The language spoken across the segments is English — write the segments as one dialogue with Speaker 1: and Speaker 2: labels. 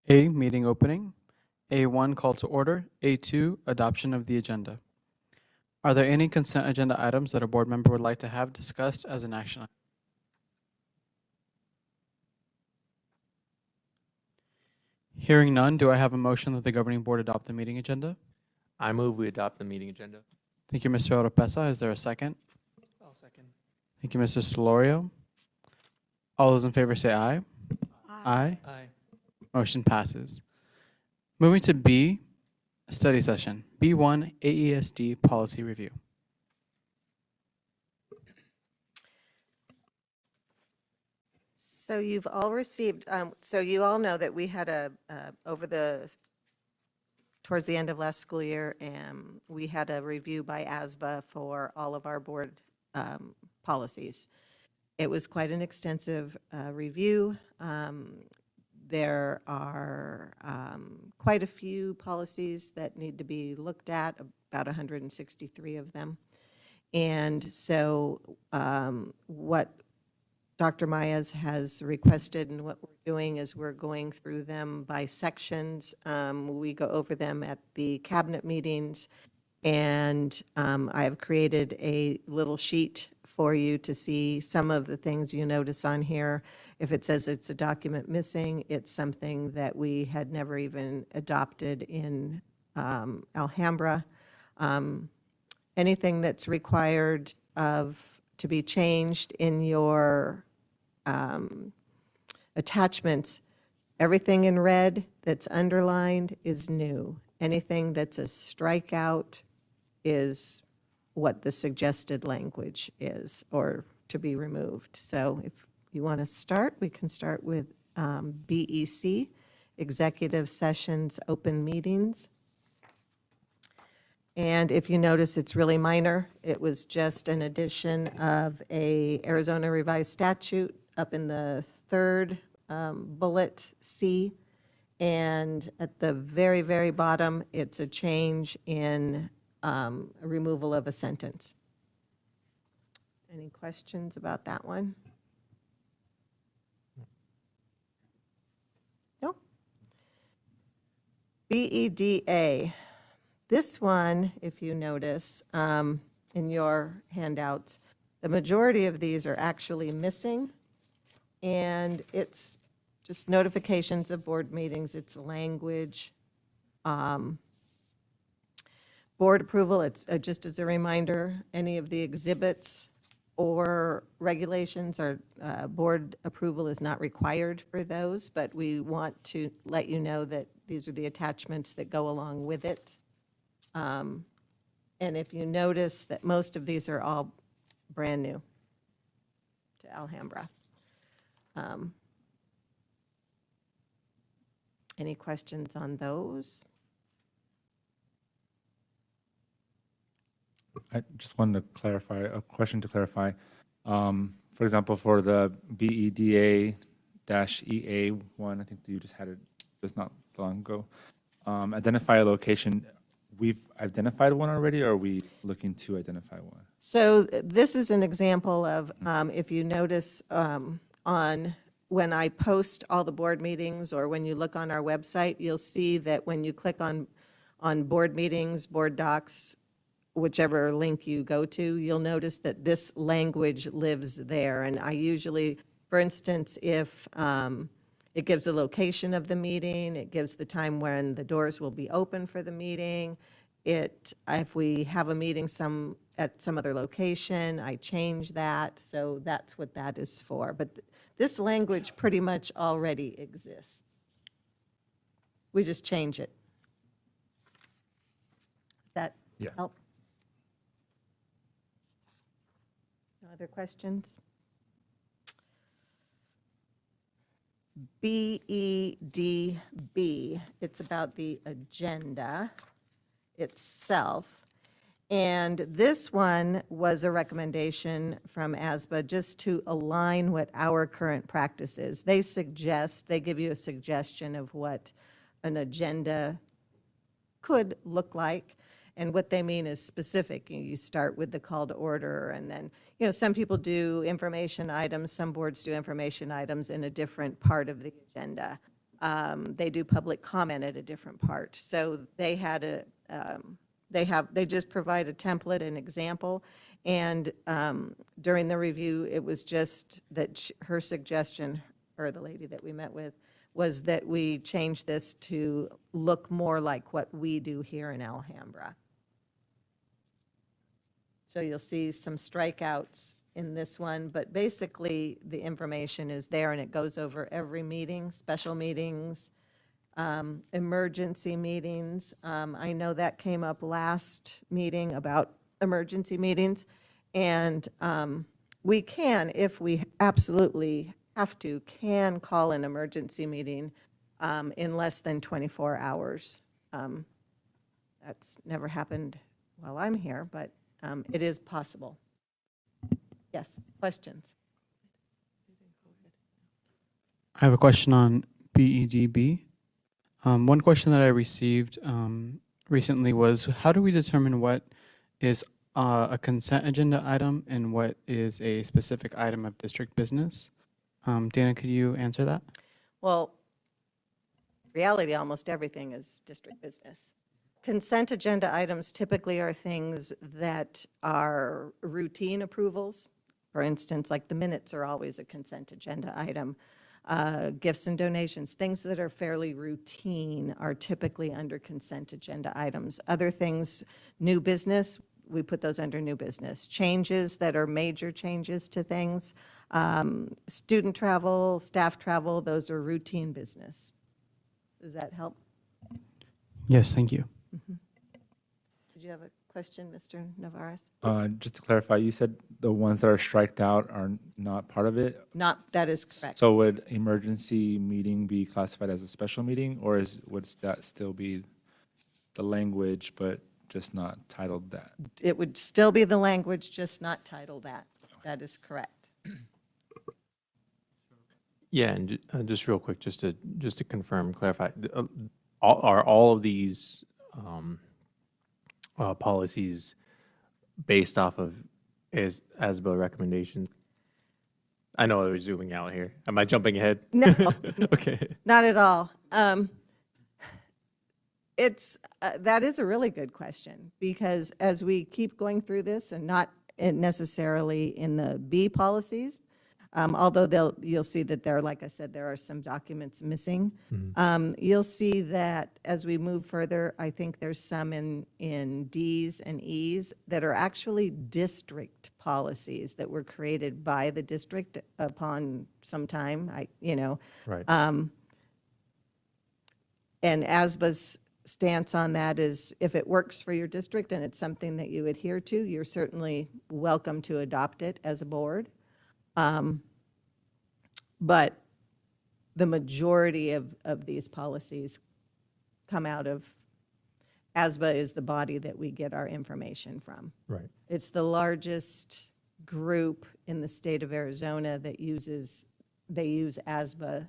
Speaker 1: A, meeting opening. A1, call to order. A2, adoption of the agenda. Are there any consent agenda items that a board member would like to have discussed as an action item? Hearing none, do I have a motion that the governing board adopt the meeting agenda?
Speaker 2: I move we adopt the meeting agenda.
Speaker 1: Thank you, Mr. Oropesa. Is there a second?
Speaker 2: I'll second.
Speaker 1: Thank you, Mr. Solorio. All those in favor say aye. Aye.
Speaker 2: Aye.
Speaker 1: Motion passes. Moving to B, study session. B1, AESD policy review.
Speaker 3: So you've all received, so you all know that we had towards the end of last school year, we had a review by ASBA for all of our board policies. It was quite an extensive review. There are quite a few policies that need to be looked at, about 163 of them. And so what Dr. Myers has requested and what we're doing is we're going through them by sections. We go over them at the cabinet meetings, and I have created a little sheet for you to see some of the things you notice on here. If it says it's a document missing, it's something that we had never even adopted in Alhambra. Anything that's required to be changed in your attachments, everything in red that's underlined is new. Anything that's a strikeout is what the suggested language is, or to be removed. So if you want to start, we can start with BEC, executive sessions, open meetings. And if you notice, it's really minor. It was just an addition of a Arizona revised statute up in the third bullet C. And at the very, very bottom, it's a change in a removal of a sentence. Any questions about that one? No? BEDA. This one, if you notice in your handouts, the majority of these are actually missing, and it's just notifications of board meetings, it's language. Board approval, it's just as a reminder, any of the exhibits or regulations or board approval is not required for those, but we want to let you know that these are the attachments that go along with it. And if you notice that most of these are all brand new to Alhambra. Any questions on those?
Speaker 4: I just wanted to clarify, a question to clarify. For example, for the BEDA-EA1, I think you just had it just not long ago. Identify a location. We've identified one already, or are we looking to identify one?
Speaker 3: So this is an example of, if you notice on when I post all the board meetings, or when you look on our website, you'll see that when you click on board meetings, board docs, whichever link you go to, you'll notice that this language lives there. And I usually, for instance, if it gives the location of the meeting, it gives the time when the doors will be open for the meeting. If we have a meeting at some other location, I change that. So that's what that is for. But this language pretty much already exists. We just change it. Does that help? No other questions? BEDB, it's about the agenda itself. And this one was a recommendation from ASBA just to align what our current practice is. They give you a suggestion of what an agenda could look like. And what they mean is specific. You start with the call to order, and then, some people do information items, some boards do information items in a different part of the agenda. They do public comment at a different part. So they had they just provide a template, an example, and during the review, it was just that her suggestion, or the lady that we met with, was that we change this to look more like what we do here in Alhambra. So you'll see some strikeouts in this one, but basically the information is there and it goes over every meeting, special meetings, emergency meetings. I know that came up last meeting about emergency meetings. And we can, if we absolutely have to, can call an emergency meeting in less than 24 hours. That's never happened while I'm here, but it is possible. Yes, questions?
Speaker 1: I have a question on BEDB. One question that I received recently was, how do we determine what is a consent agenda item and what is a specific item of district business? Dana, could you answer that?
Speaker 3: Well, reality, almost everything is district business. Consent agenda items typically are things that are routine approvals. For instance, like the minutes are always a consent agenda item. Gifts and donations, things that are fairly routine are typically under consent agenda items. Other things, new business, we put those under new business. Changes that are major changes to things, student travel, staff travel, those are routine business. Does that help?
Speaker 1: Yes, thank you.
Speaker 3: Did you have a question, Mr. Navarez?
Speaker 4: Just to clarify, you said the ones that are striked out are not part of it?
Speaker 3: Not, that is correct.
Speaker 4: So would emergency meeting be classified as a special meeting, or would that still be the language, but just not titled that?
Speaker 3: It would still be the language, just not titled that. That is correct.
Speaker 2: Yeah, and just real quick, just to confirm, clarify, are all of these policies based off of ASBA recommendations? I know we're zooming out here. Am I jumping ahead?
Speaker 3: No,
Speaker 2: Okay.
Speaker 3: not at all. That is a really good question, because as we keep going through this, and not necessarily in the B policies, although you'll see that there, like I said, there are some documents missing. You'll see that as we move further, I think there's some in Ds and Es that are actually district policies that were created by the district upon some time,
Speaker 2: Right.
Speaker 3: And ASBA's stance on that is, if it works for your district and it's something that you adhere to, you're certainly welcome to adopt it as a board. But the majority of these policies come out of, ASBA is the body that we get our information from.
Speaker 2: Right.
Speaker 3: It's the largest group in the state of Arizona that use ASBA.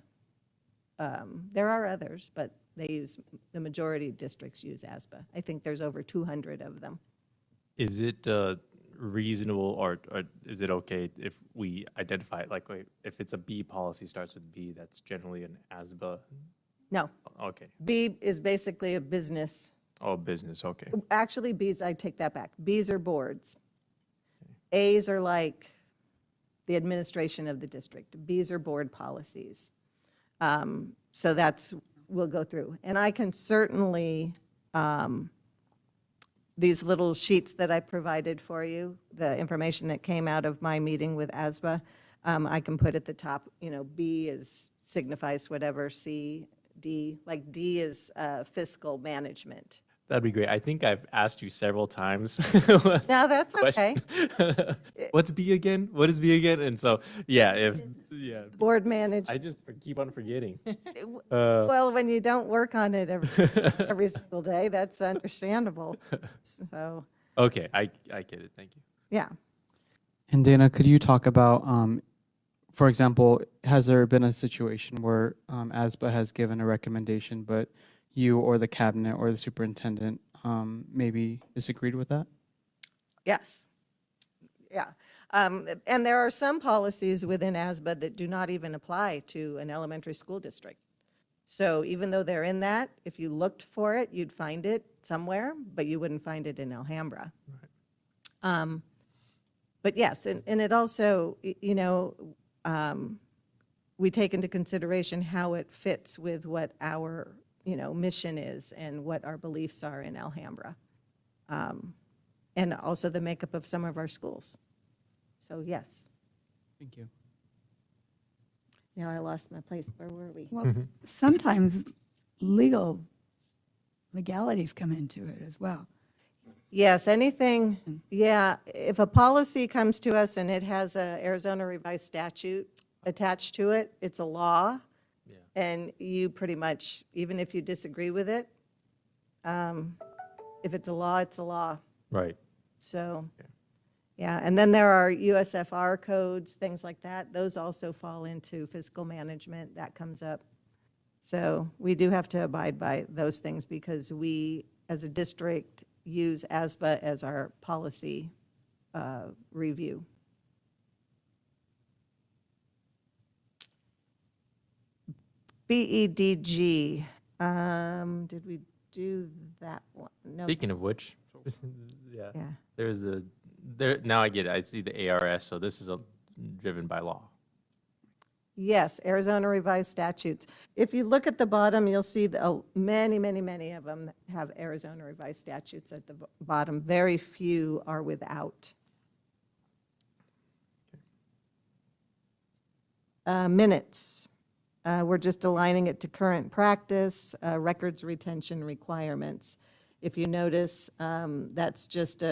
Speaker 3: There are others, but the majority of districts use ASBA. I think there's over 200 of them.
Speaker 2: Is it reasonable, or is it okay if we identify it, like if it's a B policy starts with B, that's generally an ASBA?
Speaker 3: No,
Speaker 2: Okay.
Speaker 3: B is basically a business.
Speaker 2: Oh, business, okay.
Speaker 3: Actually, Bs, I take that back. Bs are boards. As are like the administration of the district. Bs are board policies. So we'll go through. And I can certainly, these little sheets that I provided for you, the information that came out of my meeting with ASBA, I can put at the top, B signifies whatever, C, D, like D is fiscal management.
Speaker 2: That'd be great. I think I've asked you several times.
Speaker 3: No, that's okay.
Speaker 2: What's B again? What is B again? And so, yeah,
Speaker 3: Board management.
Speaker 2: I just keep on forgetting.
Speaker 3: Well, when you don't work on it every single day, that's understandable. So,
Speaker 2: Okay, I get it. Thank you.
Speaker 3: yeah.
Speaker 1: And Dana, could you talk about, for example, has there been a situation where ASBA has given a recommendation, but you or the cabinet or the superintendent maybe disagreed with that?
Speaker 3: Yes. Yeah. And there are some policies within ASBA that do not even apply to an elementary school district. So even though they're in that, if you looked for it, you'd find it somewhere, but you wouldn't find it in Alhambra. But yes, and it also, we take into consideration how it fits with what our, mission is and what our beliefs are in Alhambra. And also the makeup of some of our schools. So yes.
Speaker 1: Thank you.
Speaker 3: Now I lost my place. Where were we?
Speaker 5: Well, sometimes legalities come into it as well.
Speaker 3: Yes, anything, yeah, if a policy comes to us and it has a Arizona revised statute attached to it, it's a law.
Speaker 2: Yeah.
Speaker 3: And you pretty much, even if you disagree with it, if it's a law, it's a law.
Speaker 2: Right.
Speaker 3: So, yeah, and then there are USFR codes, things like that. Those also fall into fiscal management. That comes up. So we do have to abide by those things because we, as a district, use ASBA as our policy review. BEDG, did we do that one? No.
Speaker 2: Speaking of which, yeah,
Speaker 3: Yeah.
Speaker 2: there's there. Now I get it. I see the ARS. So this is driven by law.
Speaker 3: Yes, Arizona revised statutes. If you look at the bottom, you'll see many, many, many of them have Arizona revised statutes at the bottom. Very few are without. Minutes. We're just aligning it to current practice, records retention requirements. If you notice, that's just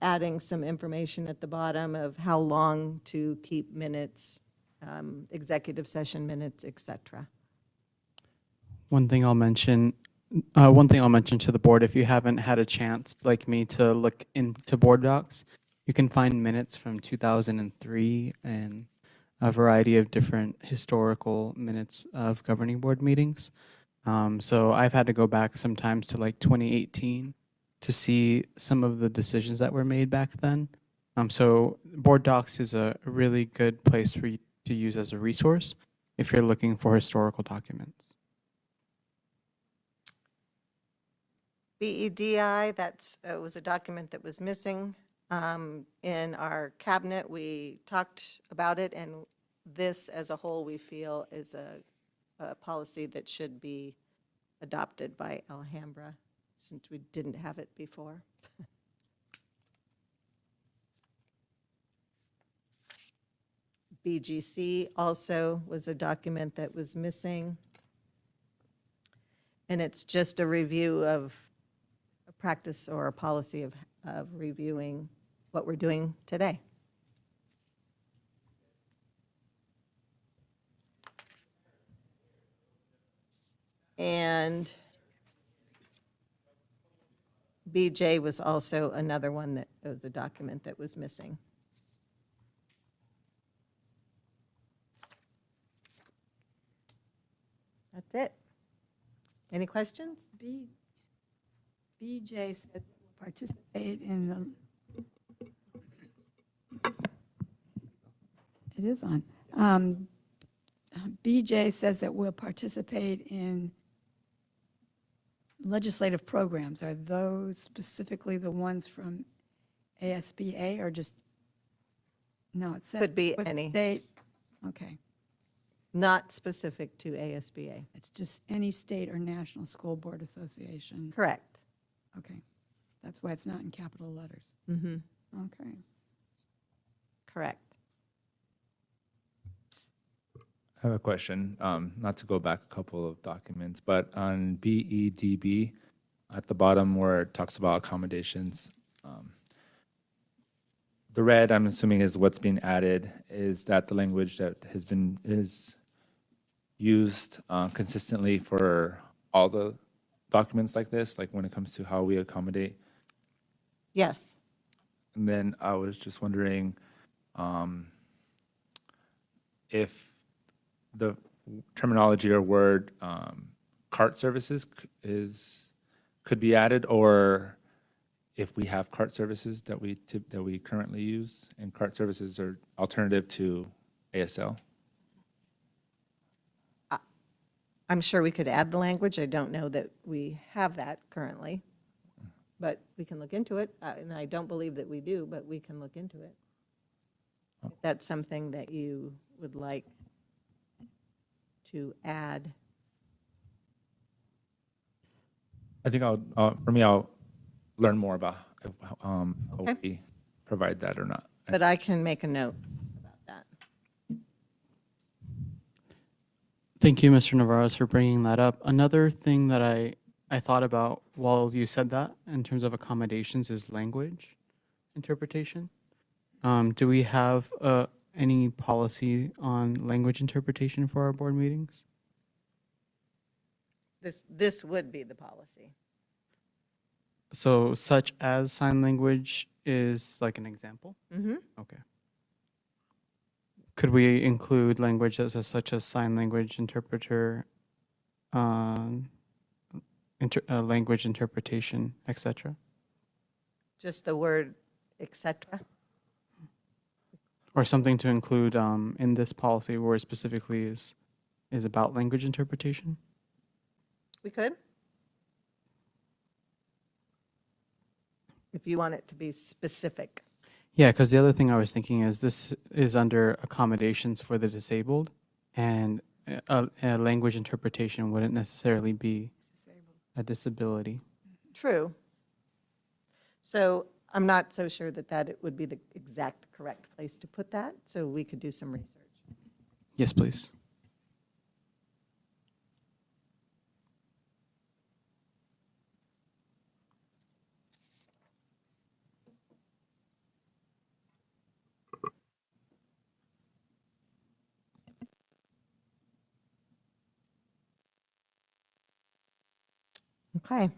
Speaker 3: adding some information at the bottom of how long to keep minutes, executive session minutes, et cetera.
Speaker 1: One thing I'll mention to the board, if you haven't had a chance, like me, to look into board docs, you can find minutes from 2003 and a variety of different historical minutes of governing board meetings. So I've had to go back sometimes to like 2018 to see some of the decisions that were made back then. So board docs is a really good place for you to use as a resource if you're looking for historical documents.
Speaker 3: BEDI, that was a document that was missing. In our cabinet, we talked about it, and this as a whole, we feel is a policy that should be adopted by Alhambra, since we didn't have it before. BGC also was a document that was missing. And it's just a review of a practice or a policy of reviewing what we're doing today. And BJ was also another one that was a document that was missing. That's it. Any questions?
Speaker 5: BJ says it will participate in the. It is on. BJ says that we'll participate in legislative programs. Are those specifically the ones from ASBA or just, no, it said.
Speaker 3: Could be
Speaker 5: with
Speaker 3: any.
Speaker 5: State, okay.
Speaker 3: Not specific to ASBA.
Speaker 5: It's just any state or national school board association.
Speaker 3: Correct.
Speaker 5: Okay. That's why it's not in capital letters.
Speaker 3: Mm-hmm.
Speaker 5: Okay.
Speaker 3: Correct.
Speaker 4: I have a question, not to go back a couple of documents, but on BEDB, at the bottom where it talks about accommodations, the red, I'm assuming, is what's being added. Is that the language that is used consistently for all the documents like this, like when it comes to how we accommodate?
Speaker 3: Yes.
Speaker 4: And then I was just wondering if the terminology or word cart services could be added, or if we have cart services that we currently use, and cart services are alternative to ASL.
Speaker 3: I'm sure we could add the language. I don't know that we have that currently, but we can look into it. And I don't believe that we do, but we can look into it. If that's something that you would like to add.
Speaker 4: I think I'll learn more about how
Speaker 3: Okay.
Speaker 4: we provide that or not.
Speaker 3: But I can make a note about that.
Speaker 1: Thank you, Mr. Navarez, for bringing that up. Another thing that I thought about while you said that in terms of accommodations is language interpretation. Do we have any policy on language interpretation for our board meetings?
Speaker 3: This would be the policy.
Speaker 1: So such as sign language is like an example?
Speaker 3: Mm-hmm.
Speaker 1: Okay. Could we include language that says such as sign language interpreter, language interpretation, etc.?
Speaker 3: Just the word et cetera.
Speaker 1: Or something to include in this policy where it specifically is about language interpretation?
Speaker 3: We could. If you want it to be specific.
Speaker 1: Yeah, because the other thing I was thinking is this is under accommodations for the disabled, and a language interpretation wouldn't necessarily be
Speaker 5: Disabled.
Speaker 1: a disability.
Speaker 3: True. So I'm not so sure that it would be the exact correct place to put that, so we could do some research.
Speaker 1: Yes, please.
Speaker 3: Okay.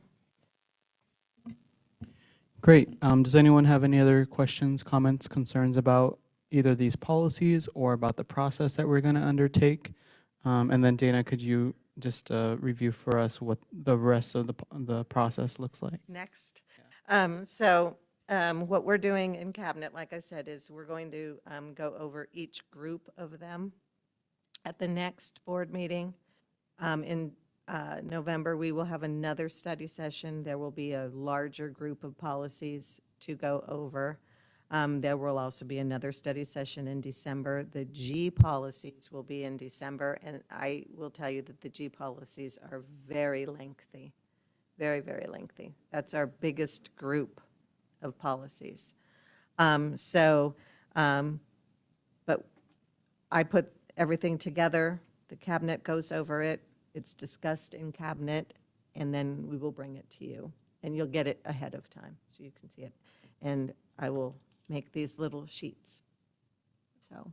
Speaker 1: Great. Does anyone have any other questions, comments, concerns about either these policies or about the process that we're going to undertake? And then Dana, could you just review for us what the rest of the process looks like?
Speaker 3: Next. What we're doing in cabinet, like I said, is we're going to go over each group of them at the next board meeting. In November, we will have another study session. There will be a larger group of policies to go over. There will also be another study session in December. The G policies will be in December, and I will tell you that the G policies are very lengthy, very, very lengthy. That's our biggest group of policies. But I put everything together. The cabinet goes over it. It's discussed in cabinet, and then we will bring it to you. And you'll get it ahead of time, so you can see it. And I will make these little sheets. So,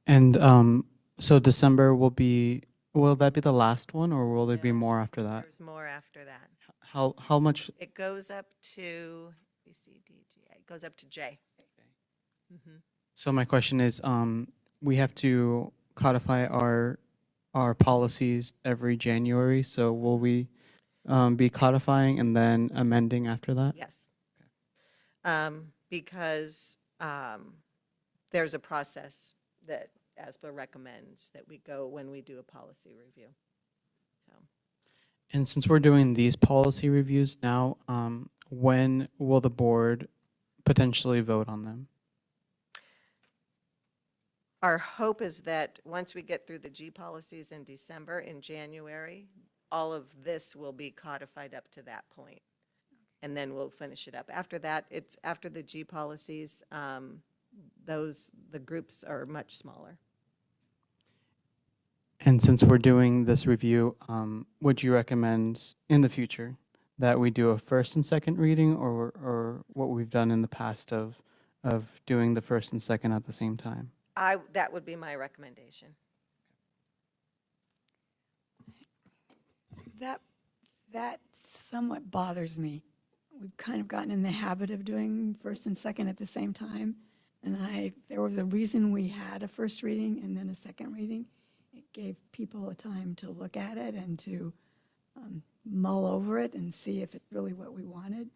Speaker 1: And so December will that be the last one, or will there be more after that?
Speaker 3: there's more after that.
Speaker 1: How much?
Speaker 3: It goes up to, B, C, D, G, A. It goes up to J.
Speaker 1: So my question is, we have to codify our policies every January. So will we be codifying and then amending after that?
Speaker 3: Yes. Because there's a process that ASBA recommends that we go when we do a policy review. So,
Speaker 1: And since we're doing these policy reviews now, when will the board potentially vote on them?
Speaker 3: our hope is that once we get through the G policies in December, in January, all of this will be codified up to that point. And then we'll finish it up. After that, it's after the G policies, the groups are much smaller.
Speaker 1: And since we're doing this review, would you recommend in the future that we do a first and second reading, or what we've done in the past of doing the first and second at the same time?
Speaker 3: That would be my recommendation.
Speaker 5: That somewhat bothers me. We've kind of gotten in the habit of doing first and second at the same time. And there was a reason we had a first reading and then a second reading. It gave people a time to look at it and to mull over it and see if it's really what we wanted.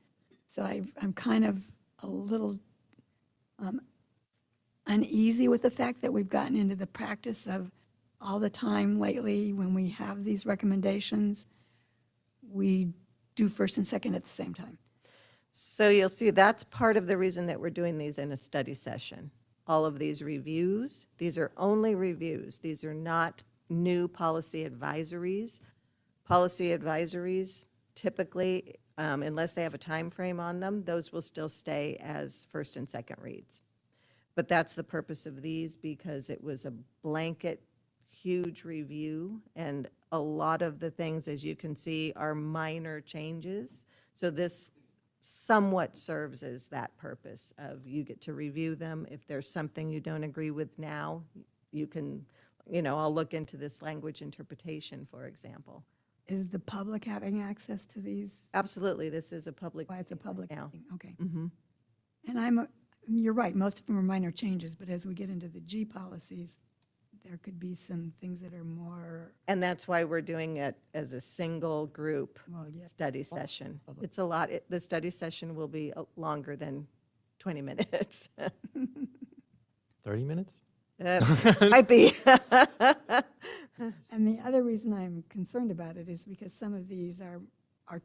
Speaker 5: So I'm kind of a little uneasy with the fact that we've gotten into the practice of all the time lately, when we have these recommendations, we do first and second at the same time.
Speaker 3: So you'll see that's part of the reason that we're doing these in a study session. All of these reviews, these are only reviews. These are not new policy advisories. Policy advisories typically, unless they have a time frame on them, those will still stay as first and second reads. But that's the purpose of these, because it was a blanket, huge review, and a lot of the things, as you can see, are minor changes. So this somewhat serves as that purpose of you get to review them. If there's something you don't agree with now, you can, I'll look into this language interpretation, for example.
Speaker 5: Is the public having access to these?
Speaker 3: Absolutely, this is a public.
Speaker 5: Why it's a public
Speaker 3: now.
Speaker 5: meeting, okay.
Speaker 3: Mhm.
Speaker 5: And you're right, most of them are minor changes, but as we get into the G policies, there could be some things that are more,
Speaker 3: And that's why we're doing it as a single group
Speaker 5: well, yes.
Speaker 3: study session. It's a lot, the study session will be longer than 20 minutes.
Speaker 2: 30 minutes?
Speaker 3: Might be.
Speaker 5: And the other reason I'm concerned about it is because some of these are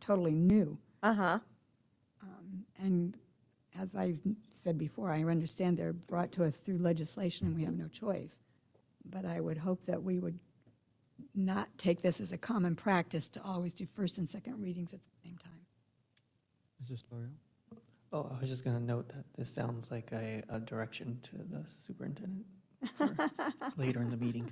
Speaker 5: totally new.
Speaker 3: Uh-huh.
Speaker 5: And as I've said before, I understand they're brought to us through legislation and we have no choice. But I would hope that we would not take this as a common practice to always do first and second readings at the same time.
Speaker 1: Mr. Solorio?
Speaker 6: Oh, I was just going to note that this sounds like a direction to the superintendent for later in the meeting.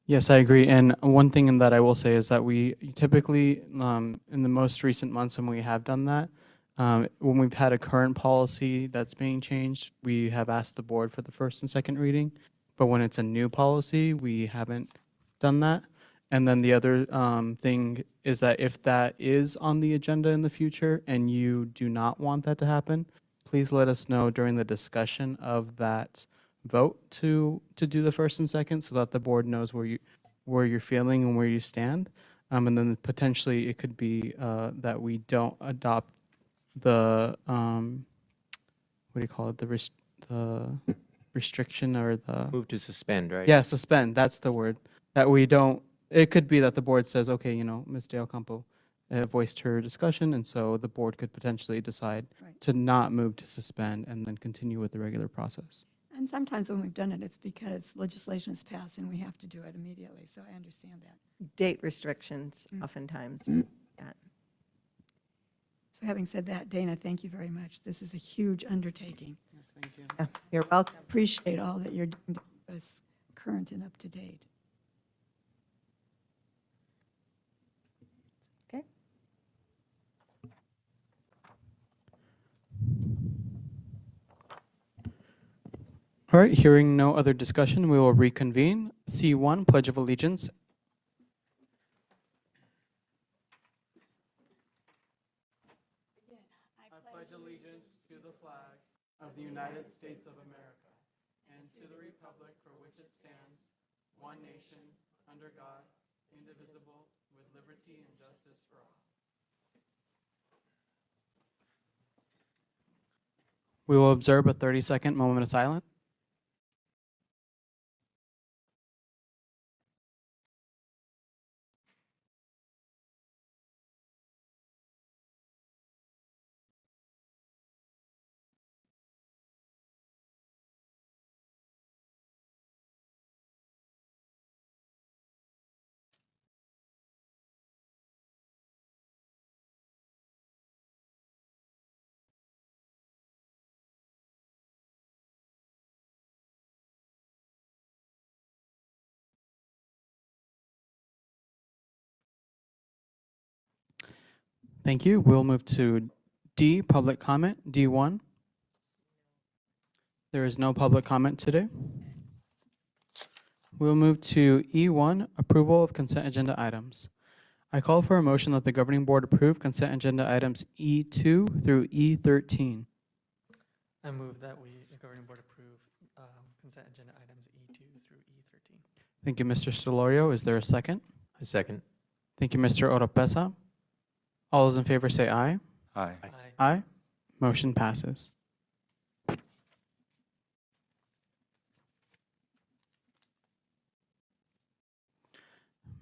Speaker 1: Yes, I agree. And one thing that I will say is that we typically, in the most recent months when we have done that, when we've had a current policy that's being changed, we have asked the board for the first and second reading. But when it's a new policy, we haven't done that. And then the other thing is that if that is on the agenda in the future and you do not want that to happen, please let us know during the discussion of that vote to do the first and second, so that the board knows where you're feeling and where you stand. And then potentially it could be that we don't adopt the what do you call it, the restriction or the
Speaker 2: Move to suspend, right?
Speaker 1: yeah, suspend, that's the word, that we don't. It could be that the board says, okay, Ms. Del Campo voiced her discussion, and so the board could potentially decide
Speaker 5: Right.
Speaker 1: to not move to suspend and then continue with the regular process.
Speaker 5: And sometimes when we've done it, it's because legislation is passed and we have to do it immediately, so I understand that.
Speaker 3: Date restrictions oftentimes. Yeah.
Speaker 5: So having said that, Dana, thank you very much. This is a huge undertaking.
Speaker 1: Yes, thank you.
Speaker 3: Yeah, you're welcome.
Speaker 5: Appreciate all that you're doing to keep us current and up to date.
Speaker 3: Okay.
Speaker 1: All right, hearing no other discussion, we will reconvene. C1, Pledge of Allegiance. I pledge allegiance to the flag of the United States of America and to the republic for which it stands, one nation, under God, indivisible, with liberty and justice for all. We will observe a 30-second moment of silence. Thank you. We'll move to D, public comment, D1. There is no public comment today. We'll move to E1, approval of consent agenda items. I call for a motion that the governing board approve consent agenda items E2 through E13.
Speaker 6: I move that the governing board approve consent agenda items E2 through E13.
Speaker 1: Thank you, Mr. Solorio. Is there a second?
Speaker 2: A second.
Speaker 1: Thank you, Mr. Oropesa. All those in favor say aye.
Speaker 4: Aye.
Speaker 6: Aye.
Speaker 1: Aye. Motion passes.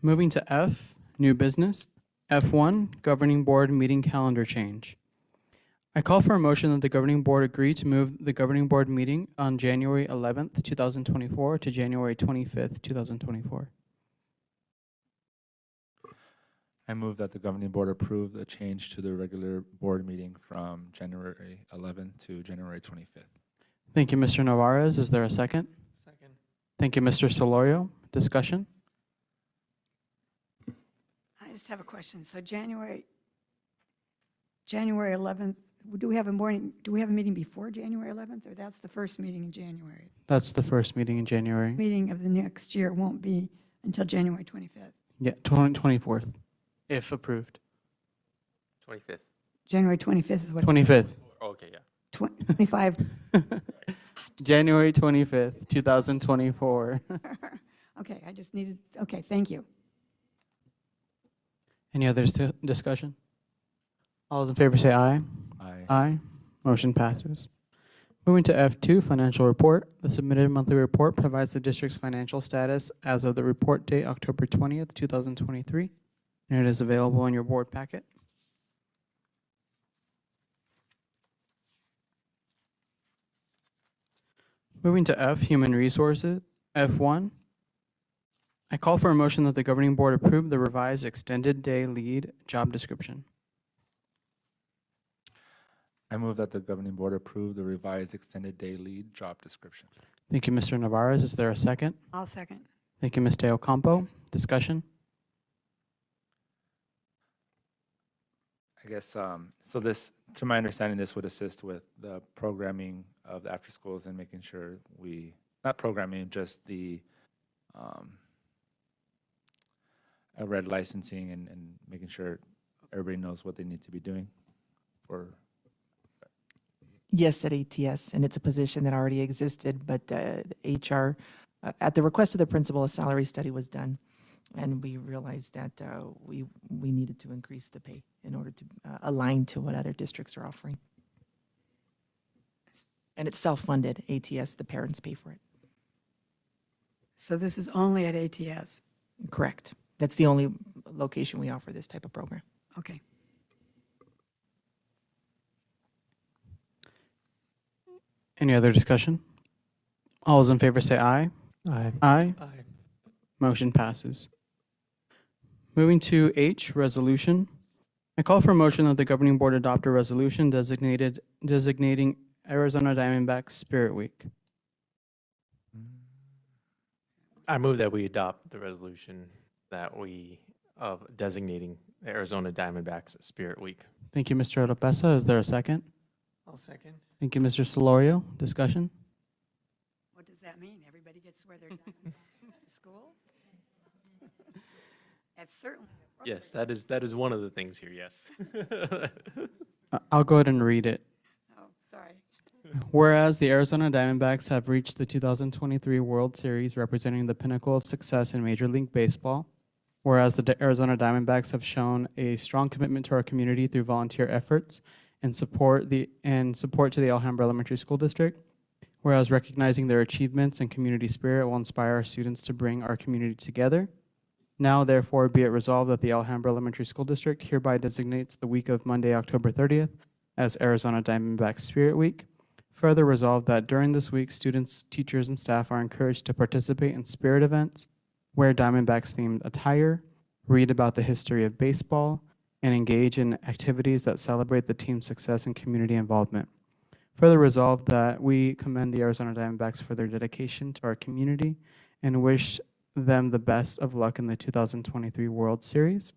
Speaker 1: Moving to F, new business. F1, governing board meeting calendar change. I call for a motion that the governing board agree to move the governing board meeting on January 11th, 2024 to January 25th, 2024.
Speaker 4: I move that the governing board approve the change to the regular board meeting from January 11th to January 25th.
Speaker 1: Thank you, Mr. Navarez. Is there a second?
Speaker 6: Second.
Speaker 1: Thank you, Mr. Solorio. Discussion?
Speaker 5: I just have a question. So January 11th, do we have a meeting before January 11th, or that's the first meeting in January?
Speaker 1: That's the first meeting in January.
Speaker 5: Meeting of the next year won't be until January 25th.
Speaker 1: Yeah, 24th, if approved.
Speaker 2: 25th.
Speaker 5: January 25th is what,
Speaker 1: 25th.
Speaker 2: Okay, yeah.
Speaker 5: 25.
Speaker 1: January 25th, 2024.
Speaker 5: Okay, I just needed, okay, thank you.
Speaker 1: Any other discussion? All those in favor say aye.
Speaker 4: Aye.
Speaker 1: Aye. Motion passes. Moving to F2, financial report. The submitted monthly report provides the district's financial status as of the report date, October 20th, 2023, and it is available in your board packet. Moving to F, human resources. F1, I call for a motion that the governing board approve the revised extended day lead job description.
Speaker 4: I move that the governing board approve the revised extended day lead job description.
Speaker 1: Thank you, Mr. Navarez. Is there a second?
Speaker 5: I'll second.
Speaker 1: Thank you, Ms. De Ocampo. Discussion?
Speaker 4: I guess, so this, to my understanding, this would assist with the programming of the after schools and making sure not programming, just the red licensing and making sure everybody knows what they need to be doing for.
Speaker 7: Yes, at ATS, and it's a position that already existed, but HR, at the request of the principal, a salary study was done, and we realized that we needed to increase the pay in order to align to what other districts are offering. And it's self-funded, ATS, the parents pay for it.
Speaker 5: So this is only at ATS?
Speaker 7: Correct. That's the only location we offer this type of program.
Speaker 5: Okay.
Speaker 1: Any other discussion? All those in favor say aye.
Speaker 6: Aye.
Speaker 1: Aye.
Speaker 6: Aye.
Speaker 1: Motion passes. Moving to H, resolution. I call for a motion that the governing board adopt a resolution designating Arizona Diamondbacks Spirit Week.
Speaker 2: I move that we adopt the resolution of designating the Arizona Diamondbacks Spirit Week.
Speaker 1: Thank you, Mr. Oropesa. Is there a second?
Speaker 6: I'll second.
Speaker 1: Thank you, Mr. Solorio. Discussion?
Speaker 5: What does that mean? Everybody gets to wear their diamond to school? That's certainly appropriate.
Speaker 2: Yes, that is one of the things here, yes.
Speaker 1: I'll go ahead and read it.
Speaker 5: Oh, sorry.
Speaker 1: Whereas the Arizona Diamondbacks have reached the 2023 World Series, representing the pinnacle of success in Major League Baseball. Whereas the Arizona Diamondbacks have shown a strong commitment to our community through volunteer efforts and support to the Alhambra Elementary School District. Whereas recognizing their achievements and community spirit will inspire our students to bring our community together. Now, therefore, be it resolved that the Alhambra Elementary School District hereby designates the week of Monday, October 30th as Arizona Diamondbacks Spirit Week. Further resolved that during this week, students, teachers, and staff are encouraged to participate in spirit events, wear Diamondbacks-themed attire, read about the history of baseball, and engage in activities that celebrate the team's success and community involvement. Further resolved that we commend the Arizona Diamondbacks for their dedication to our community and wish them the best of luck in the 2023 World Series.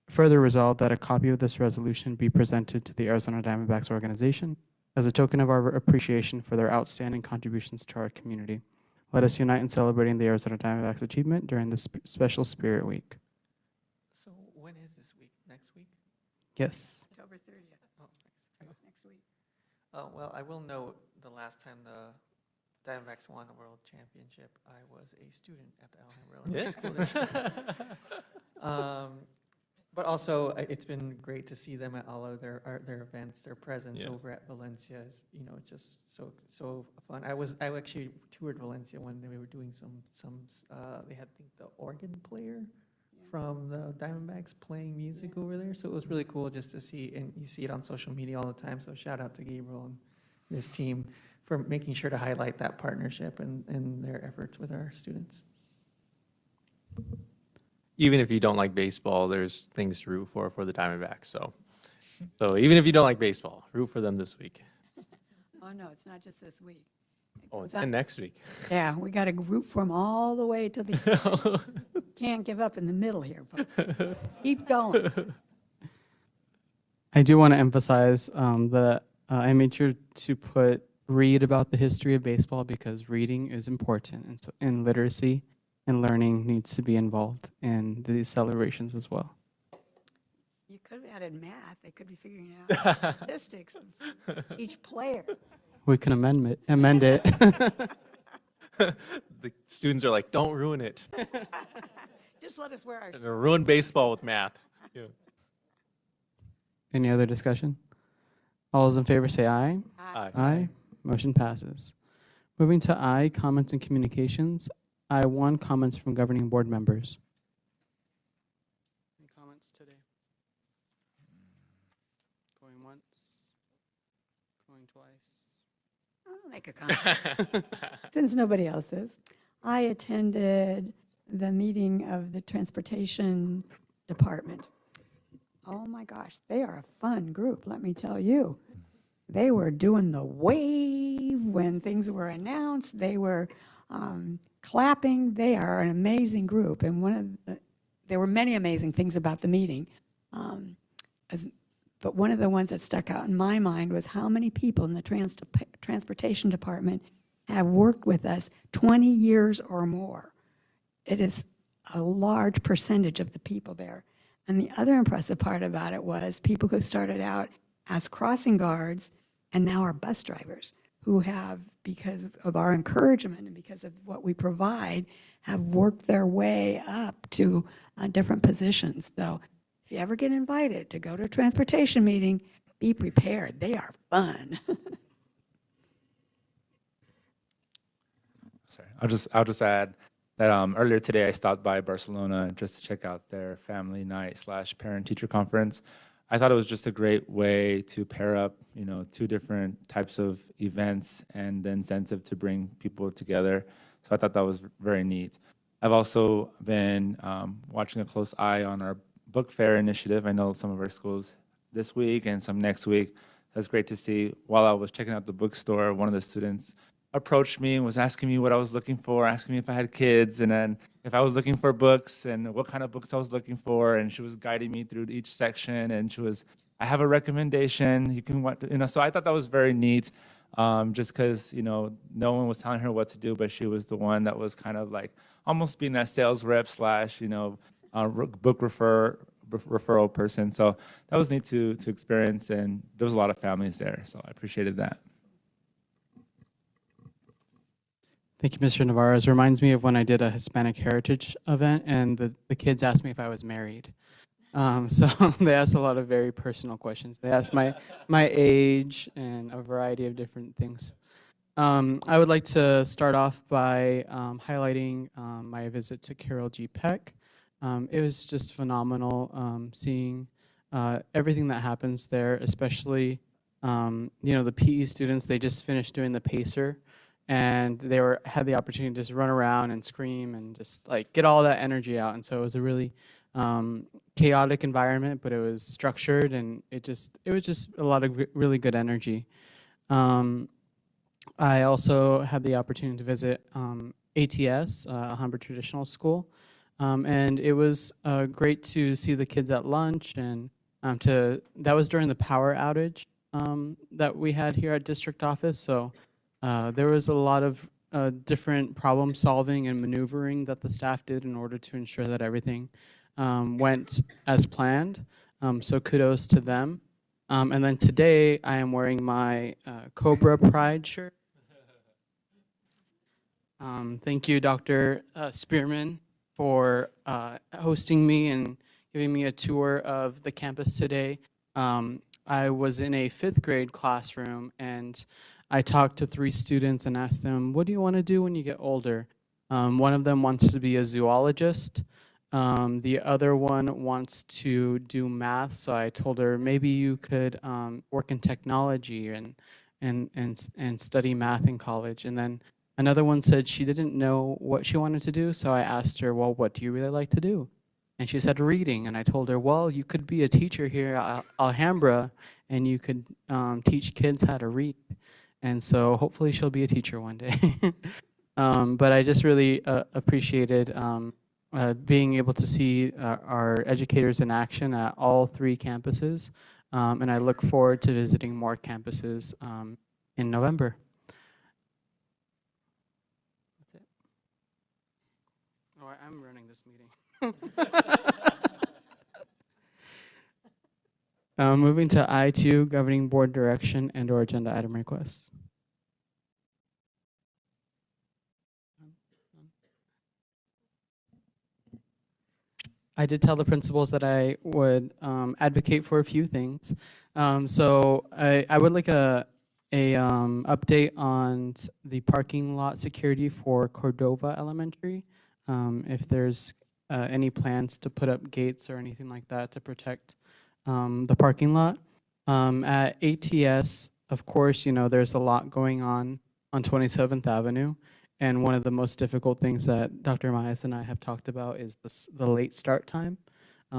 Speaker 1: Further resolved that a copy of this resolution be presented to the Arizona Diamondbacks organization as a token of our appreciation for their outstanding contributions to our community. Let us unite in celebrating the Arizona Diamondbacks achievement during this special Spirit Week.
Speaker 6: So when is this week? Next week?
Speaker 1: Yes.
Speaker 5: October 30th,
Speaker 6: Oh,
Speaker 5: next week.
Speaker 6: well, I will note the last time the Diamondbacks won a world championship, I was a student at the Alhambra Elementary School District. But also, it's been great to see them at all of their events. Their presence
Speaker 2: Yeah.
Speaker 6: over at Valencia is, it's just so fun. I actually toured Valencia when they were doing some. They had, I think, the organ player from the Diamondbacks playing music over there. So it was really cool just to see, and you see it on social media all the time. So shout out to Gabriel and his team for making sure to highlight that partnership and their efforts with our students.
Speaker 2: Even if you don't like baseball, there's things to root for the Diamondbacks. So even if you don't like baseball, root for them this week.
Speaker 5: Oh, no, it's not just this week.
Speaker 2: Oh,
Speaker 5: goes
Speaker 2: and
Speaker 5: on-
Speaker 2: next week.
Speaker 5: Yeah, we got to root for them all the way to the end. Can't give up in the middle here, folks. Keep going.
Speaker 1: I do want to emphasize that I made sure to read about the history of baseball because reading is important, and so in literacy and learning needs to be involved in these celebrations as well.
Speaker 5: You could have added math. They could be figuring out statistics of each player.
Speaker 1: We can amend it.
Speaker 2: The students are like, don't ruin it.
Speaker 5: Just let us wear our.
Speaker 2: Ruin baseball with math. Yeah.
Speaker 1: Any other discussion? All those in favor say aye.
Speaker 2: Aye.
Speaker 1: Aye. Motion passes. Moving to I, comments and communications. I1, comments from governing board members. Any comments today? Going once, going twice.
Speaker 5: I'll make a comment. Since nobody else is, I attended the meeting of the transportation department. Oh my gosh, they are a fun group, let me tell you. They were doing the wave when things were announced. They were clapping. They are an amazing group. And there were many amazing things about the meeting. But one of the ones that stuck out in my mind was how many people in the transportation department have worked with us 20 years or more. It is a large percentage of the people there. And the other impressive part about it was people who started out as crossing guards and now are bus drivers who have, because of our encouragement and because of what we provide, have worked their way up to different positions. So if you ever get invited to go to a transportation meeting, be prepared. They are fun.
Speaker 4: Sorry, I'll just add that earlier today I stopped by Barcelona just to check out their family night / parent-teacher conference. I thought it was just a great way to pair up, two different types of events and the incentive to bring people together. So I thought that was very neat. I've also been watching a close eye on our book fair initiative. I know some of our schools this week and some next week. That's great to see. While I was checking out the bookstore, one of the students approached me and was asking me what I was looking for, asking me if I had kids, and then if I was looking for books and what kind of books I was looking for. And she was guiding me through each section, and I have a recommendation. You can, so I thought that was very neat, just because, no one was telling her what to do, but she was the one that was kind of like almost being that sales rep / book referral person. So that was neat to experience, and there was a lot of families there, so I appreciated that.
Speaker 1: Thank you, Mr. Navarro. It reminds me of when I did a Hispanic heritage event and the kids asked me if I was married. So they asked a lot of very personal questions. They asked my age and a variety of different things. I would like to start off by highlighting my visit to Carol G. Peck. It was just phenomenal seeing everything that happens there, especially the PE students. They just finished doing the pacer, and they had the opportunity to just run around and scream and just like get all that energy out. And so it was a really chaotic environment, but it was structured, and it was just a lot of really good energy. I also had the opportunity to visit ATS, Alhambra Traditional School, and it was great to see the kids at lunch, and that was during the power outage that we had here at district office. So there was a lot of different problem solving and maneuvering that the staff did in order to ensure that everything went as planned. So kudos to them. And then today I am wearing my Cobra Pride shirt. Thank you, Dr. Spearman, for hosting me and giving me a tour of the campus today. I was in a 5th grade classroom, and I talked to 3 students and asked them, what do you want to do when you get older? One of them wants to be a zoologist. The other one wants to do math, so I told her maybe you could work in technology and study math in college. And then another one said she didn't know what she wanted to do, so I asked her, well, what do you really like to do? And she said reading, and I told her, well, you could be a teacher here at Alhambra, and you could teach kids how to read. And so hopefully she'll be a teacher one day. But I just really appreciated being able to see our educators in action at all 3 campuses. And I look forward to visiting more campuses in November. That's it. Oh, I'm running this meeting. Moving to I2, governing board direction and/or agenda item requests. I did tell the principals that I would advocate for a few things. So I would like a update on the parking lot security for Cordova Elementary. If there's any plans to put up gates or anything like that to protect the parking lot. At ATS, of course, you know, there's a lot going on 27th Avenue. And one of the most difficult things that Dr. Myers and I have talked about is the late start time.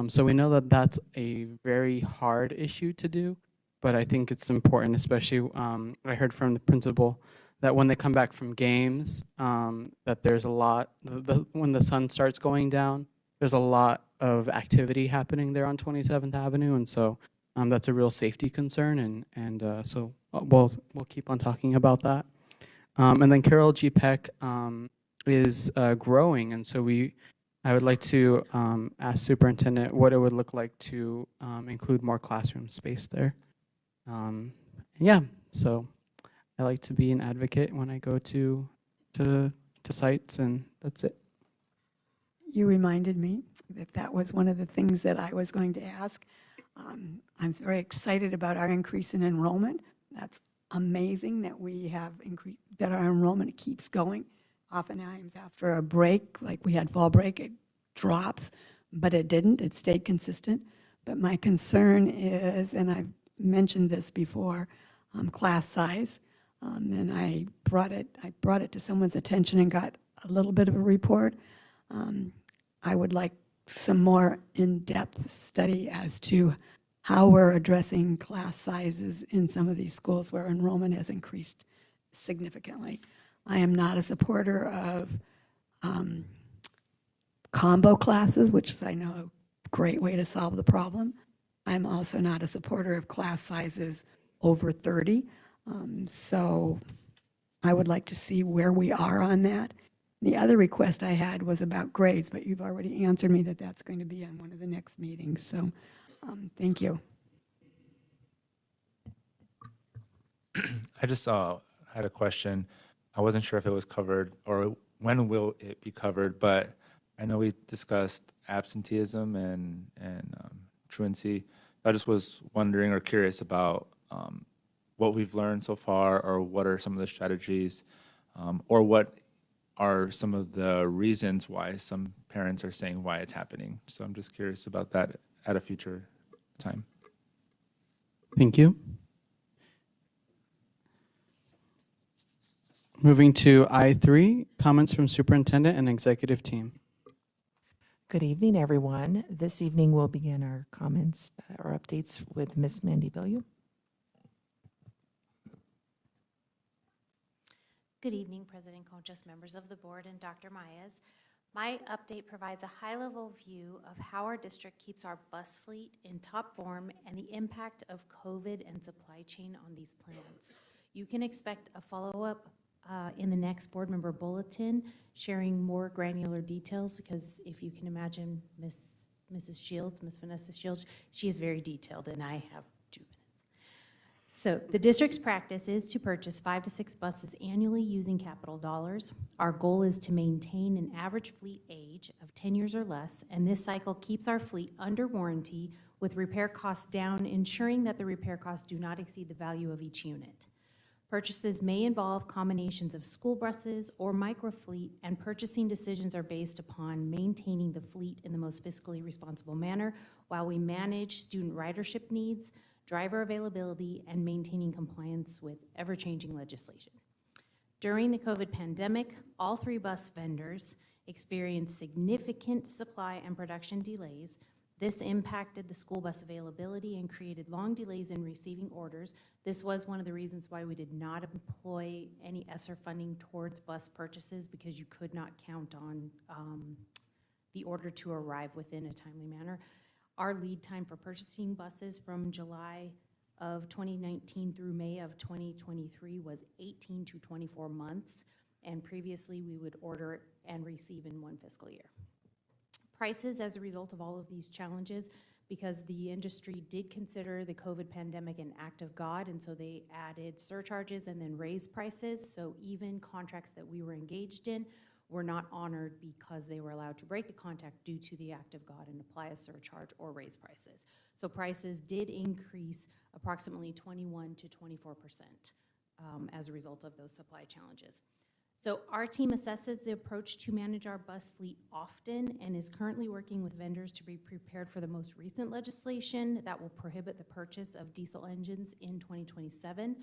Speaker 1: So we know that that's a very hard issue to do, but I think it's important, especially I heard from the principal that when they come back from games, that there's a lot, when the sun starts going down, there's a lot of activity happening there on 27th Avenue. And so that's a real safety concern. And so we'll keep on talking about that. And then Carol G. Peck is growing, and so I would like to ask Superintendent what it would look like to include more classroom space there. Yeah, so I like to be an advocate when I go to sites, and that's it.
Speaker 5: You reminded me that that was one of the things that I was going to ask. I'm very excited about our increase in enrollment. That's amazing that we have increased, that our enrollment keeps going. Oftentimes after a break, like we had fall break, it drops, but it didn't. It stayed consistent. But my concern is, and I've mentioned this before, class size. And I brought it to someone's attention and got a little bit of a report. I would like some more in-depth study as to how we're addressing class sizes in some of these schools where enrollment has increased significantly. I am not a supporter of combo classes, which is, I know, a great way to solve the problem. I'm also not a supporter of class sizes over 30. So I would like to see where we are on that. The other request I had was about grades, but you've already answered me that that's going to be on one of the next meetings. So thank you.
Speaker 4: I just had a question. I wasn't sure if it was covered or when will it be covered, but I know we discussed absenteeism and truancy. I just was wondering or curious about what we've learned so far, or what are some of the strategies, or what are some of the reasons why some parents are saying why it's happening. So I'm just curious about that at a future time.
Speaker 1: Thank you. Moving to I3, comments from superintendent and executive team.
Speaker 7: Good evening, everyone. This evening we'll begin our comments or updates with Ms. Mandy Bellew.
Speaker 8: Good evening, President Conchas, members of the board, and Dr. Mayes. My update provides a high-level view of how our district keeps our bus fleet in top form and the impact of COVID and supply chain on these plans. You can expect a follow-up in the next board member bulletin, sharing more granular details, because if you can imagine Miss Vanessa Shields, she is very detailed, and I have 2 minutes. So the district's practice is to purchase 5 to 6 buses annually using capital dollars. Our goal is to maintain an average fleet age of 10 years or less, and this cycle keeps our fleet under warranty with repair costs down, ensuring that the repair costs do not exceed the value of each unit. Purchases may involve combinations of school buses or microfleet, and purchasing decisions are based upon maintaining the fleet in the most fiscally responsible manner while we manage student ridership needs, driver availability, and maintaining compliance with ever-changing legislation. During the COVID pandemic, all 3 bus vendors experienced significant supply and production delays. This impacted the school bus availability and created long delays in receiving orders. This was one of the reasons why we did not employ any ESSER funding towards bus purchases, because you could not count on the order to arrive within a timely manner. Our lead time for purchasing buses from July of 2019 through May of 2023 was 18 to 24 months, and previously we would order and receive in 1 fiscal year. Prices, as a result of all of these challenges, because the industry did consider the COVID pandemic an act of God, and so they added surcharges and then raised prices. So even contracts that we were engaged in were not honored because they were allowed to break the contract due to the act of God and apply a surcharge or raise prices. So prices did increase approximately 21 to 24% as a result of those supply challenges. So our team assesses the approach to manage our bus fleet often and is currently working with vendors to be prepared for the most recent legislation that will prohibit the purchase of diesel engines in 2027,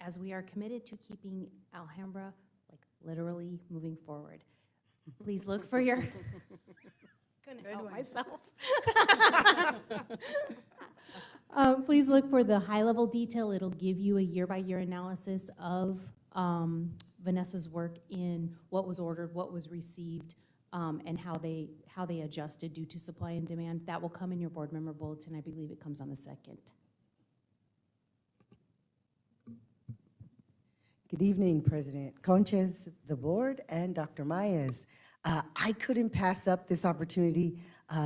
Speaker 8: as we are committed to keeping Alhambra literally moving forward. Please look for your, couldn't help myself. Please look for the high-level detail. It'll give you a year-by-year analysis of Vanessa's work in what was ordered, what was received, and how they adjusted due to supply and demand. That will come in your board member bulletin. I believe it comes on the 2nd.
Speaker 9: Good evening, President Conches, the board, and Dr. Mayes. I couldn't pass up this opportunity.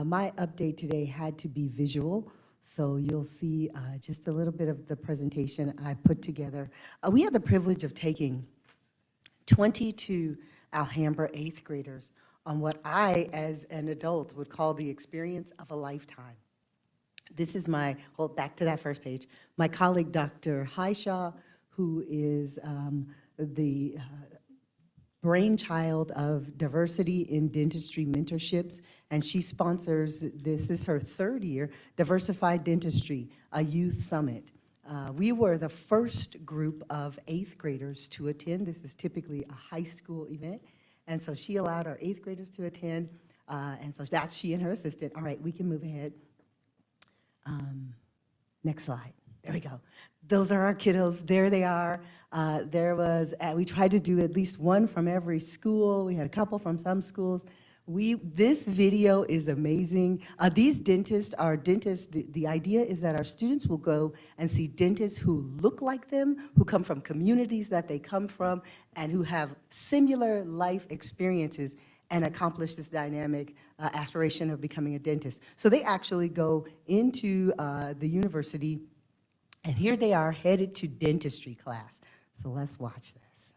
Speaker 9: My update today had to be visual, so you'll see just a little bit of the presentation I put together. We had the privilege of taking 22 Alhambra 8th graders on what I, as an adult, would call the experience of a lifetime. This is my, hold back to that first page, my colleague, Dr. Highshaw, who is the brainchild of Diversity in Dentistry Mentorships, and she sponsors, this is her 3rd year, Diversified Dentistry, a youth summit. We were the first group of 8th graders to attend. This is typically a high school event, and so she allowed our 8th graders to attend, and so that's she and her assistant. All right, we can move ahead. Next slide. There we go. Those are our kiddos. There they are. We tried to do at least one from every school. We had a couple from some schools. This video is amazing. These dentists are dentists. The idea is that our students will go and see dentists who look like them, who come from communities that they come from, and who have similar life experiences and accomplish this dynamic aspiration of becoming a dentist. So they actually go into the university, and here they are headed to dentistry class. So let's watch this.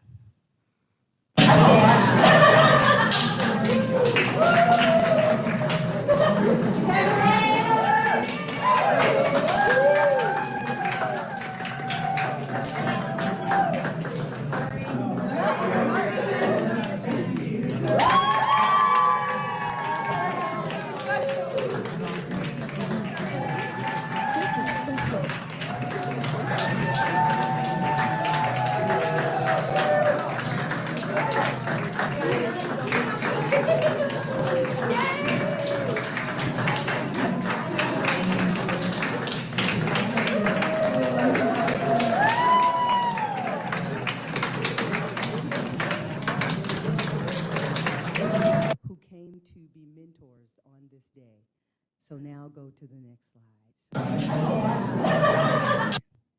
Speaker 9: So now go to the next slide.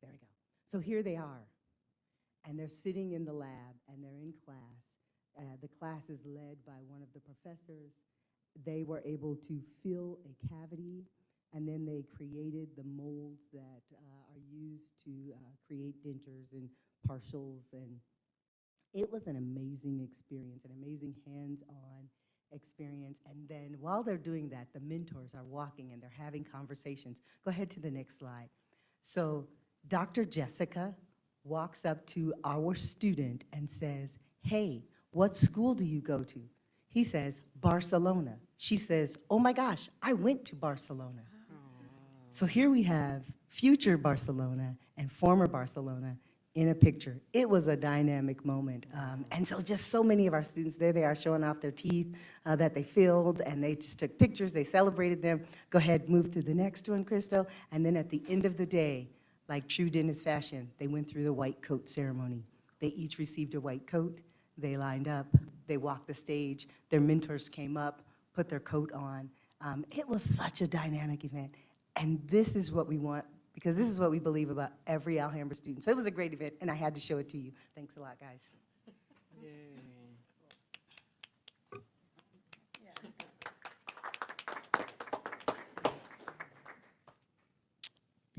Speaker 9: There we go. So here they are, and they're sitting in the lab, and they're in class. The class is led by one of the professors. They were able to fill a cavity, and then they created the molds that are used to create dentures and partials, and it was an amazing experience, an amazing hands-on experience. And then while they're doing that, the mentors are walking and they're having conversations. Go ahead to the next slide. So Dr. Jessica walks up to our student and says, "Hey, what school do you go to?" He says, "Barcelona." She says, "Oh my gosh, I went to Barcelona." So here we have future Barcelona and former Barcelona in a picture. It was a dynamic moment. And so just so many of our students, there they are showing off their teeth that they filled, and they just took pictures, they celebrated them. Go ahead, move to the next one, Crystal. And then at the end of the day, like true dentist fashion, they went through the white coat ceremony. They each received a white coat, they lined up, they walked the stage, their mentors came up, put their coat on. It was such a dynamic event. And this is what we want, because this is what we believe about every Alhambra student. So it was a great event, and I had to show it to you. Thanks a lot, guys.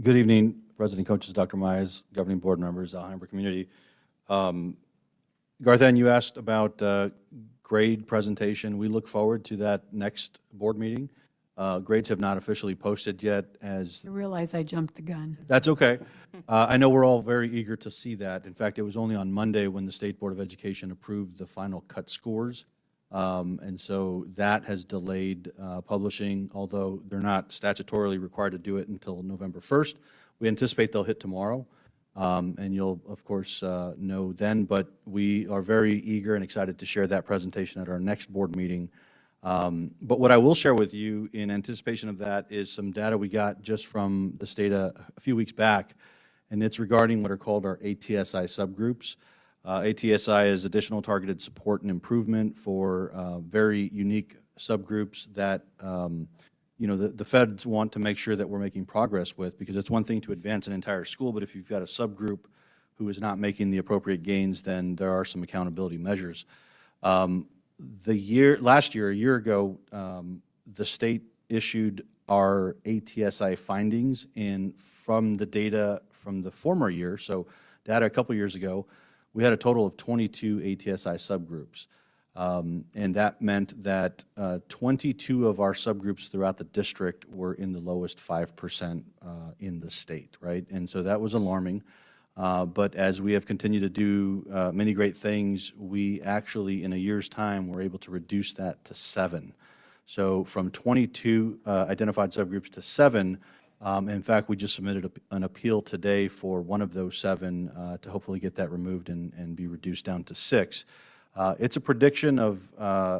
Speaker 10: Good evening, President Coaches, Dr. Myers, governing board members, Alhambra community. Garthan, you asked about grade presentation. We look forward to that next board meeting. Grades have not officially posted yet as.
Speaker 5: I realize I jumped the gun.
Speaker 10: That's okay. I know we're all very eager to see that. In fact, it was only on Monday when the State Board of Education approved the final cut scores. And so that has delayed publishing, although they're not statutorily required to do it until November 1st. We anticipate they'll hit tomorrow, and you'll, of course, know then. But we are very eager and excited to share that presentation at our next board meeting. But what I will share with you in anticipation of that is some data we got just from the state a few weeks back, and it's regarding what are called our ATSI subgroups. ATSI is additional targeted support and improvement for very unique subgroups that you know, the feds want to make sure that we're making progress with, because it's one thing to advance an entire school, but if you've got a subgroup who is not making the appropriate gains, then there are some accountability measures. Last year, a year ago, the state issued our ATSI findings from the data from the former year, so data a couple years ago. We had a total of 22 ATSI subgroups, and that meant that 22 of our subgroups throughout the district were in the lowest 5% in the state, right? And so that was alarming. But as we have continued to do many great things, we actually, in a year's time, were able to reduce that to 7. So from 22 identified subgroups to 7. In fact, we just submitted an appeal today for one of those 7 to hopefully get that removed and be reduced down to 6. It's a prediction of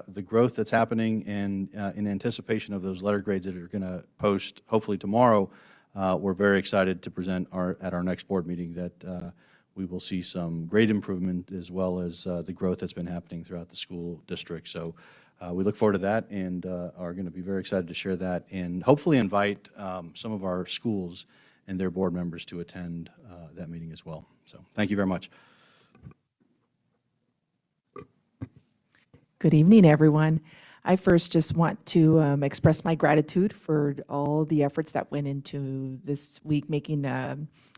Speaker 10: the growth that's happening, and in anticipation of those letter grades that are going to post hopefully tomorrow. We're very excited to present at our next board meeting that we will see some great improvement, as well as the growth that's been happening throughout the school district. So we look forward to that, and are going to be very excited to share that, and hopefully invite some of our schools and their board members to attend that meeting as well. So thank you very much.
Speaker 7: Good evening, everyone. I first just want to express my gratitude for all the efforts that went into this week, making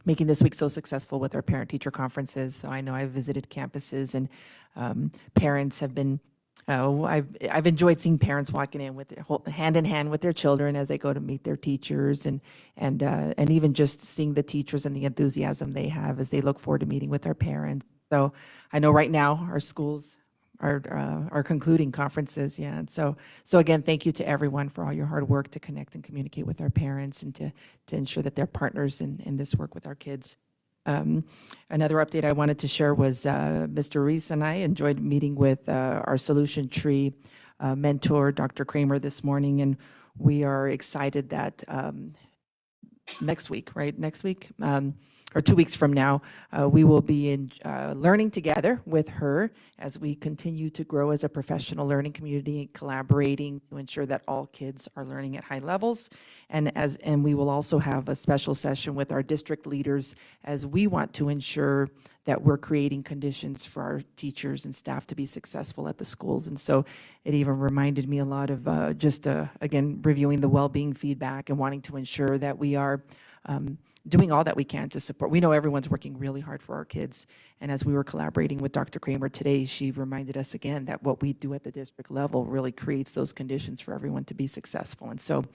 Speaker 7: this week so successful with our parent-teacher conferences. So I know I've visited campuses, and parents have been. I've enjoyed seeing parents walking in with hand in hand with their children as they go to meet their teachers, and even just seeing the teachers and the enthusiasm they have as they look forward to meeting with our parents. So I know right now our schools are concluding conferences, yeah. And so again, thank you to everyone for all your hard work to connect and communicate with our parents, and to ensure that they're partners in this work with our kids. Another update I wanted to share was Mr. Reese and I enjoyed meeting with our Solution Tree mentor, Dr. Kramer, this morning, and we are excited that next week, or 2 weeks from now, we will be learning together with her as we continue to grow as a professional learning community, collaborating to ensure that all kids are learning at high levels. And we will also have a special session with our district leaders, as we want to ensure that we're creating conditions for our teachers and staff to be successful at the schools. And so it even reminded me a lot of again, reviewing the well-being feedback and wanting to ensure that we are doing all that we can to support. We know everyone's working really hard for our kids. And as we were collaborating with Dr. Kramer today, she reminded us again that what we do at the district level really creates those conditions for everyone to be successful. And so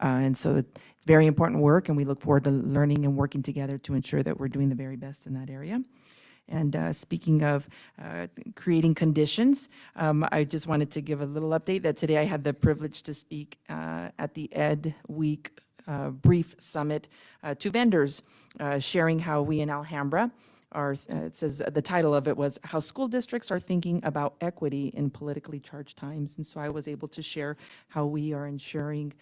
Speaker 7: And so it's very important work, and we look forward to learning and working together to ensure that we're doing the very best in that area. And speaking of creating conditions, I just wanted to give a little update that today I had the privilege to speak at the Ed Week brief summit to vendors, sharing how we in Alhambra are, it says, the title of it was How School Districts Are Thinking About Equity in Politically Charged Times. And so I was able to share how we are ensuring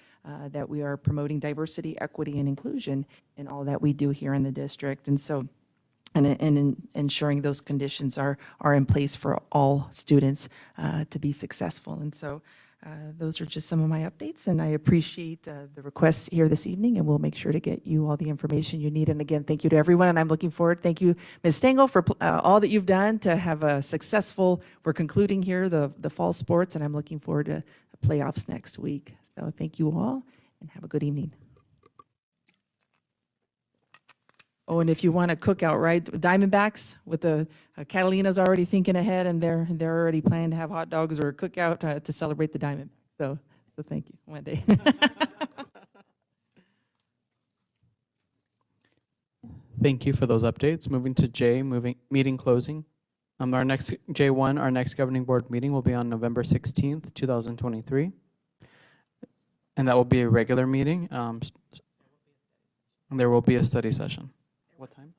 Speaker 7: that we are promoting diversity, equity, and inclusion in all that we do here in the district. And so, and ensuring those conditions are in place for all students to be successful. And so those are just some of my updates, and I appreciate the requests here this evening, and we'll make sure to get you all the information you need. And again, thank you to everyone, and I'm looking forward, thank you, Ms. Stengel, for all that you've done to have a successful, we're concluding here the fall sports, and I'm looking forward to the playoffs next week. So thank you all, and have a good evening. Oh, and if you want to cook out, right, Diamondbacks with the Catalina's already thinking ahead, and they're already planning to have hot dogs or a cookout to celebrate the Diamondbacks. So thank you. One day.
Speaker 1: Thank you for those updates. Moving to J, meeting closing. Our next J1, our next governing board meeting will be on November 16th, 2023, and that will be a regular meeting. And there will be a study session. What time?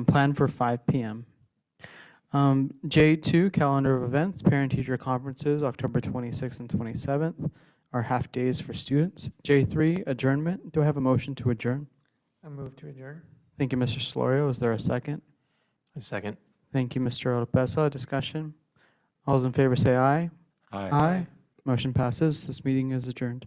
Speaker 1: Planned for 5 p.m. J2, calendar of events, parent-teacher conferences, October 26th and 27th, are half days for students. J3, adjournment. Do I have a motion to adjourn?
Speaker 6: I move to adjourn.
Speaker 1: Thank you, Mr. Solorio. Is there a second?
Speaker 2: A second.
Speaker 1: Thank you, Mr. Oropesa. Discussion. All those in favor say aye.
Speaker 4: Aye.
Speaker 1: Aye. Motion passes. This meeting is adjourned.